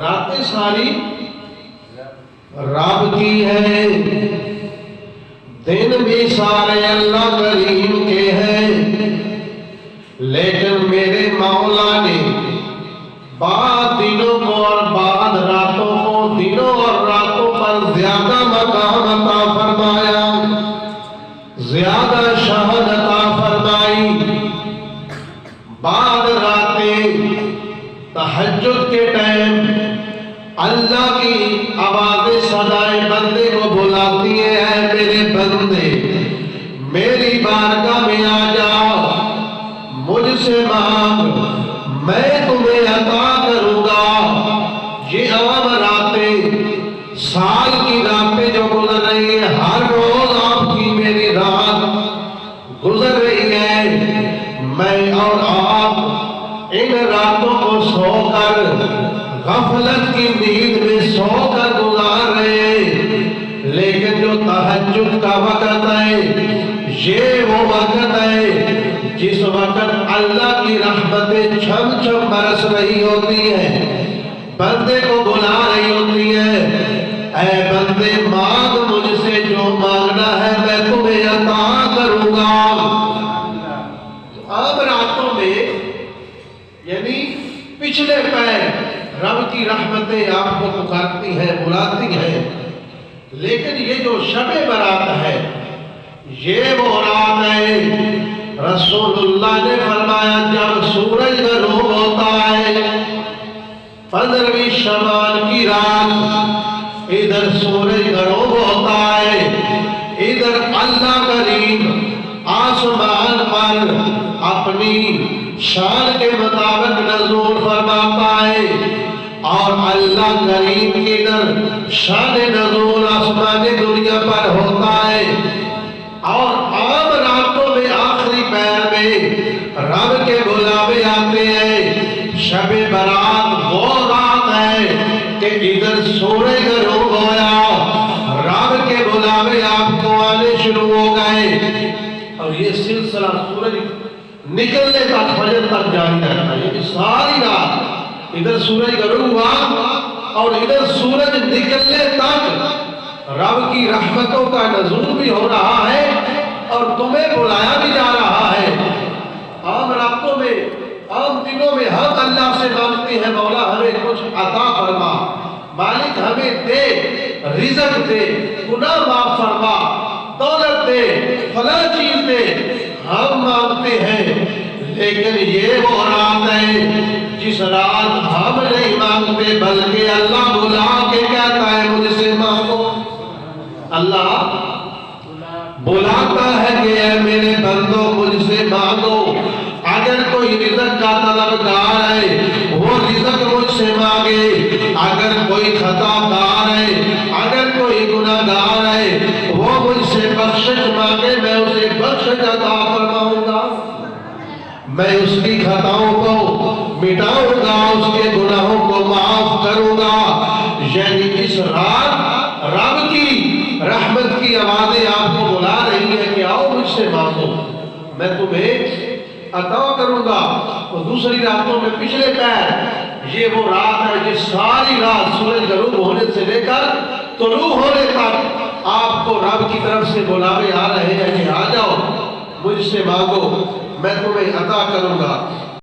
راتیں ساری رب کی ہے، دن بھی سارے اللہ کریم کے ہیں، لیکن میرے مولا نے بعد دنوں کو اور بعد راتوں کو دنوں اور راتوں پر زیادہ مقام عطا فرمایا، زیادہ شہد عطا فرمائی۔ بعد راتیں تہجد کے ٹائم اللہ کی آوازیں صدائیں بندے کو بلاتی ہیں، اے میرے بندے میری بارگاہ میں آ جاؤ، مجھ سے مانگ، میں تمہیں عطا کروں گا۔ یہ عام راتیں، سال کی راتیں جو گزر رہی ہیں، ہر روز آپ کی میری رات گزر رہی ہے، میں اور آپ ان راتوں کو سو کر غفلت کی نیند میں سو کر گزار رہے ہیں، لیکن جو تہجد کا وقت ہے یہ وہ وقت ہے جس وقت اللہ کی رحمتیں چھم چھم برس رہی ہوتی ہیں، بندے کو بلا رہی ہوتی ہیں، اے بندے مانگ مجھ سے جو مانگنا ہے میں تمہیں عطا کروں گا۔ عام راتوں میں یعنی پچھلے پیر رب کی رحمتیں آپ کو پکارتی ہیں، بلاتی ہیں، لیکن یہ جو شب برات ہے یہ وہ رات ہے رسول اللہ نے فرمایا جب سورج غروب ہوتا ہے 15ویں شعبان کی رات، ادھر سورج غروب ہوتا ہے، ادھر اللہ کریم آسمان پر اپنی شان کے مطابق نزول فرماتا ہے، اور اللہ کریم کی در شان نزول آسمان دنیا پر ہوتا ہے۔ اور عام راتوں میں آخری پیر میں رب کے بلاوے آتے ہیں۔ شب برات وہ رات ہے کہ ادھر سورج غروب ہویا، رب کے بلاوے آپ کو آنے شروع ہو گئے، اور یہ سلسلہ سورج نکلنے تک فجر تک جاری رہتا ہے، یہ ساری رات ادھر سورج غروب ہوا اور ادھر سورج نکلنے تک رب کی رحمتوں کا نزول بھی ہو رہا ہے اور تمہیں بلایا بھی جا رہا ہے۔ عام راتوں میں، عام دنوں میں ہم اللہ سے مانگتے ہیں مولا ہمیں کچھ عطا فرما، مالک ہمیں دے، رزق دے، گناہ معاف فرما، دولت دے، فلاں چیز دے، ہم مانگتے ہیں، لیکن یہ وہ رات ہے جس رات ہم نہیں مانگتے بلکہ اللہ بلا کے کہتا ہے مجھ سے مانگو۔ اللہ بلاتا ہے کہ اے میرے بندو مجھ سے مانگو، اگر کوئی رزق کا طلبگار ہے وہ رزق مجھ سے مانگے، اگر کوئی خطا کار ہے، اگر کوئی گناہ گار ہے وہ مجھ سے بخشش مانگے، میں اسے بخشش عطا فرماؤں گا، میں اس کی خطاؤں کو مٹاؤں گا، اس کے گناہوں کو معاف کروں گا۔ یعنی اس رات رب کی رحمت کی آوازیں آپ کو بلا رہی ہے کہ آؤ مجھ سے مانگو، میں تمہیں عطا کروں گا۔ تو دوسری راتوں میں پچھلے پیر یہ وہ رات ہے جس ساری رات سورج غروب ہونے سے لے کر طلوع ہونے تک آپ کو رب کی طرف سے بلاوے آ رہے ہیں کہ آ جاؤ مجھ سے مانگو، میں تمہیں عطا کروں گا۔